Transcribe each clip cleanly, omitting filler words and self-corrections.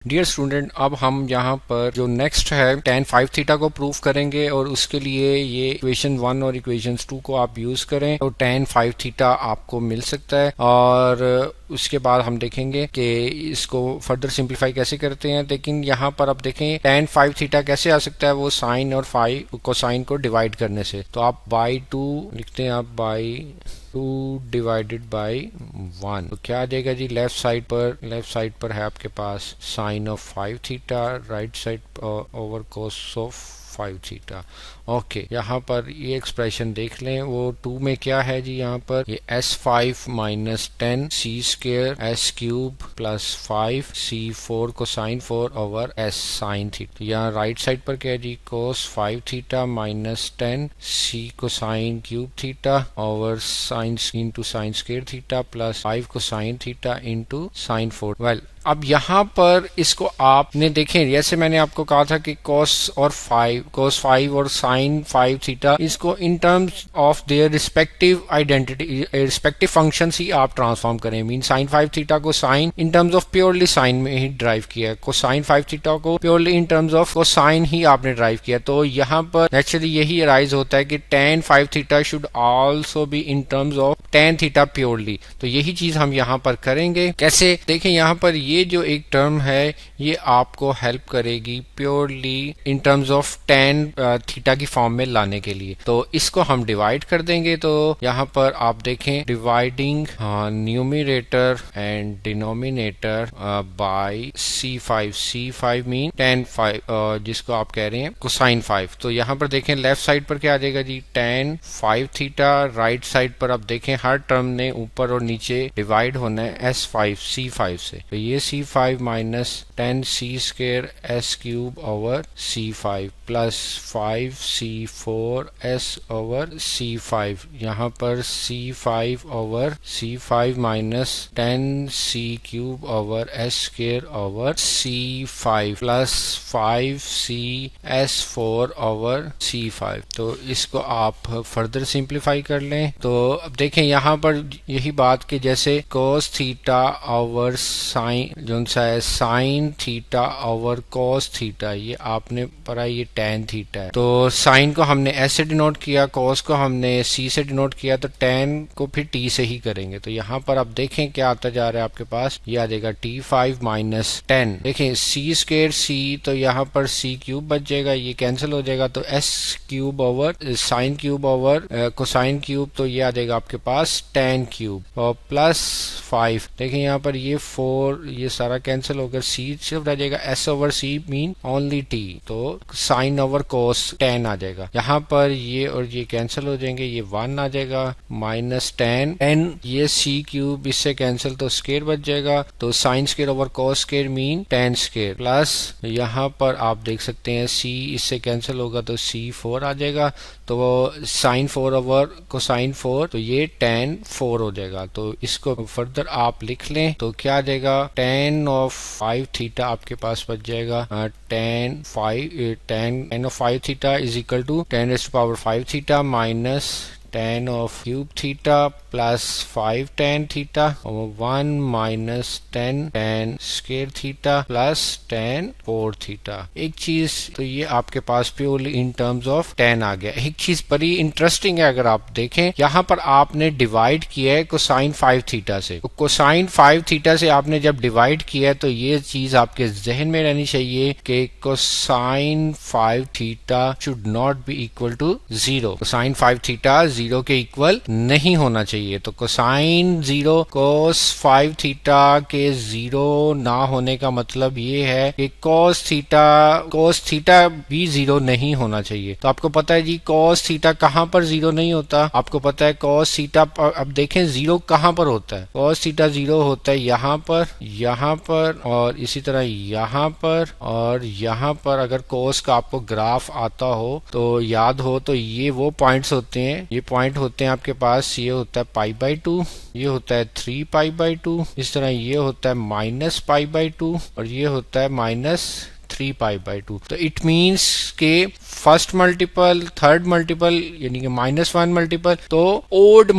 Dear student, अब हम यहाँ पर जो नेक्स्ट है tan 5 थीटा को प्रूफ करेंगे और उसके लिए ये इक्वेशन 1 और इक्वेशन 2 को आप यूज करें तो tan 5 थीटा आपको मिल सकता है। और उसके बाद हम देखेंगे कि इसको फर्दर सिंप्लीफाई कैसे करते हैं। लेकिन यहाँ पर आप देखें tan 5 थीटा कैसे आ सकता है, वो साइन और कोसाइन को डिवाइड करने से। तो आप बाई 2 लिखते हैं, आप बाई 2 डिवाइडेड बाई 1, तो क्या आ जाएगा जी, लेफ्ट साइड पर है आपके पास sine of 5 theta, right side over cos of 5 theta. Okay, यहाँ पर ये एक्सप्रेशन देख लें, वो 2 में क्या है जी, यहाँ पर ये S5 minus 10 C square S cube plus 5 C4 को sine 4 over S sine theta. यहाँ राइट साइड पर क्या है जी, कोस 5 थीटा माइनस 10 C को sine cube theta over sine into sine square theta plus 5 को sine theta into sine 4। Well, अब यहाँ पर इसको आपने देखें, जैसे मैंने आपको कहा था कि कोस 5 और साइन 5 थीटा, इसको in terms of their respective identity respective functions ही आप ट्रांसफॉर्म करें। मीन साइन 5 थीटा को sine in terms of purely sine में ही ड्राइव किया, कोसाइन 5 थीटा को purely in terms of cosine ही आपने ड्राइव किया। तो यहाँ पर नेचुरली यही अराइज होता है कि tan 5 theta should also be in terms of tan theta purely. तो यही चीज हम यहाँ पर करेंगे। कैसे, देखें यहाँ पर ये जो एक टर्म है ये आपको हेल्प करेगी purely in terms of tan theta की फॉर्म में लाने के लिए। तो इसको हम डिवाइड कर देंगे। तो यहाँ पर आप देखें, dividing numerator and denominator by C5 mean tan 5 जिसको आप कह रहे हैं कोसाइन 5। तो यहाँ पर देखें लेफ्ट साइड पर क्या आ जाएगा जी, tan 5 थीटा, राइट साइड पर आप देखें हर टर्म ने ऊपर और नीचे डिवाइड होना है C5 से। तो ये C5 minus 10 C square S cube over C5 plus 5 C4 S over C5। यहाँ पर C5 over C5 minus 10 C cube over S square over C5 plus 5 C S4 over C5। तो इसको आप फर्दर सिंप्लीफाई कर लें। तो अब देखें यहाँ पर यही बात कि जैसे कोस थीटा ओवर साइन जो सा है sine theta over cos theta, ये आपने पढ़ा, ये tan थीटा है। तो साइन को हमने S से डिनोट किया, कोस को हमने C से डिनोट किया, तो tan को फिर T से ही करेंगे। तो यहाँ पर आप देखें क्या आता जा रहा है आपके पास, ये आ जाएगा T5 माइनस 10। देखें C स्क्र C, तो यहाँ पर C क्यूब बच जाएगा, ये कैंसिल हो जाएगा, तो S cube over sine cube over cosine cube, तो ये आ जाएगा आपके पास tan क्यूब और प्लस 5। देखें यहाँ पर ये 4, ये सारा कैंसिल होकर C सिर्फ रह जाएगा, S over C mean only T, तो साइन ओवर कोस tan आ जाएगा। यहाँ पर ये और ये कैंसिल हो जाएंगे, ये 1 आ जाएगा माइनस tan ये C क्यूब इससे कैंसिल, तो स्क्वायर बच जाएगा, तो sine square over cos square mean tan square plus यहाँ पर आप देख सकते हैं C इससे कैंसिल होगा तो C4 आ जाएगा, तो वो साइन 4 ओवर कोसाइन 4, तो ये tan 4 हो जाएगा। तो इसको फर्दर आप लिख लें तो क्या आ जाएगा, tan ऑफ 5 थीटा आपके पास बच जाएगा tan of 5 theta is equal to tan raised to power 5 theta minus tan of cube theta plus 5 tan theta और 1 minus 10 tan square theta plus tan 4 theta. एक चीज तो ये आपके पास purely in terms of tan आ गया। एक चीज बड़ी इंटरेस्टिंग है, अगर आप देखें यहाँ पर आपने डिवाइड किया है कोसाइन 5 थीटा से। तो कोसाइन 5 थीटा से आपने जब डिवाइड किया है तो ये चीज आपके जहन में रहनी चाहिए कि cosine 5 theta should not be equal to 0। Cosine 5 theta 0 के इक्वल नहीं होना चाहिए। तो कोसाइन 0 कोस 5 थीटा के 0 ना होने का मतलब ये है कि कोस थीटा भी 0 नहीं होना चाहिए। तो आपको पता है जी कोस थीटा कहां पर 0 नहीं होता, आपको पता है कोस थीटा, अब देखें 0 कहां पर होता है, कोस थीटा 0 होता है यहाँ पर और इसी तरह यहाँ पर और यहाँ पर। अगर कोस का आपको ग्राफ आता हो तो याद हो तो ये वो पॉइंट्स होते हैं, ये पॉइंट होते हैं आपके पास, ये होता है π/2, ये होता है 3π/2, इस तरह ये होता है -π/2 और ये होता है -3π/2। तो इट मीन्स के फर्स्ट मल्टीपल, थर्ड मल्टीपल यानी कि -1 मल्टीपल, तो ओड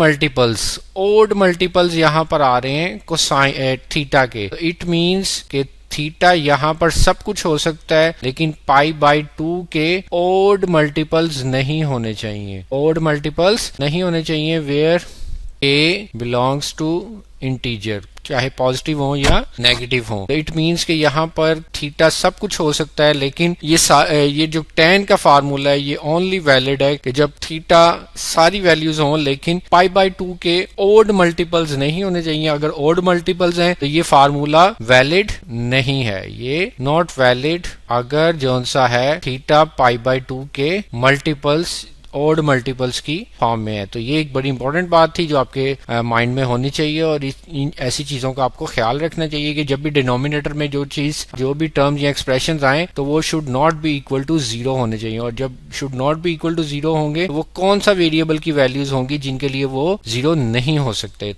मल्टीपल्स यहाँ पर आ रहे हैं कोसाइन थीटा के। तो इट मीन्स के थीटा यहाँ पर सब कुछ हो सकता है, लेकिन पाई बाई 2 के ओड मल्टीपल्स नहीं होने चाहिए, ओड मल्टीपल्स नहीं होने चाहिए, where a belongs to integer, चाहे पॉजिटिव हो या नेगेटिव हो। तो इट मीन्स कि यहाँ पर थीटा सब कुछ हो सकता है, लेकिन ये जो tan का फार्मूला है ये ओनली वैलिड है कि जब थीटा सारी वैल्यूज हों, लेकिन पाई बाई 2 के ओड मल्टीपल्स नहीं होने चाहिए। अगर ओड मल्टीपल्स हैं तो ये फार्मूला वैलिड नहीं है, ये नॉट वैलिड अगर जौन सा है थीटा पाई बाई 2 के मल्टीपल्स ओड मल्टीपल्स की फॉर्म में है। तो ये एक बड़ी इंपॉर्टेंट बात थी जो आपके माइंड में होनी चाहिए, और इन ऐसी चीजों का आपको ख्याल रखना चाहिए कि जब भी डिनोमिनेटर में जो भी टर्म्स या एक्सप्रेशंस आए तो वो should not be equal to 0 होने चाहिए, और जब should not be equal to 0 होंगे तो वो कौन सा वेरिएबल की वैल्यूज होंगी जिनके लिए वो 0 नहीं हो सकते।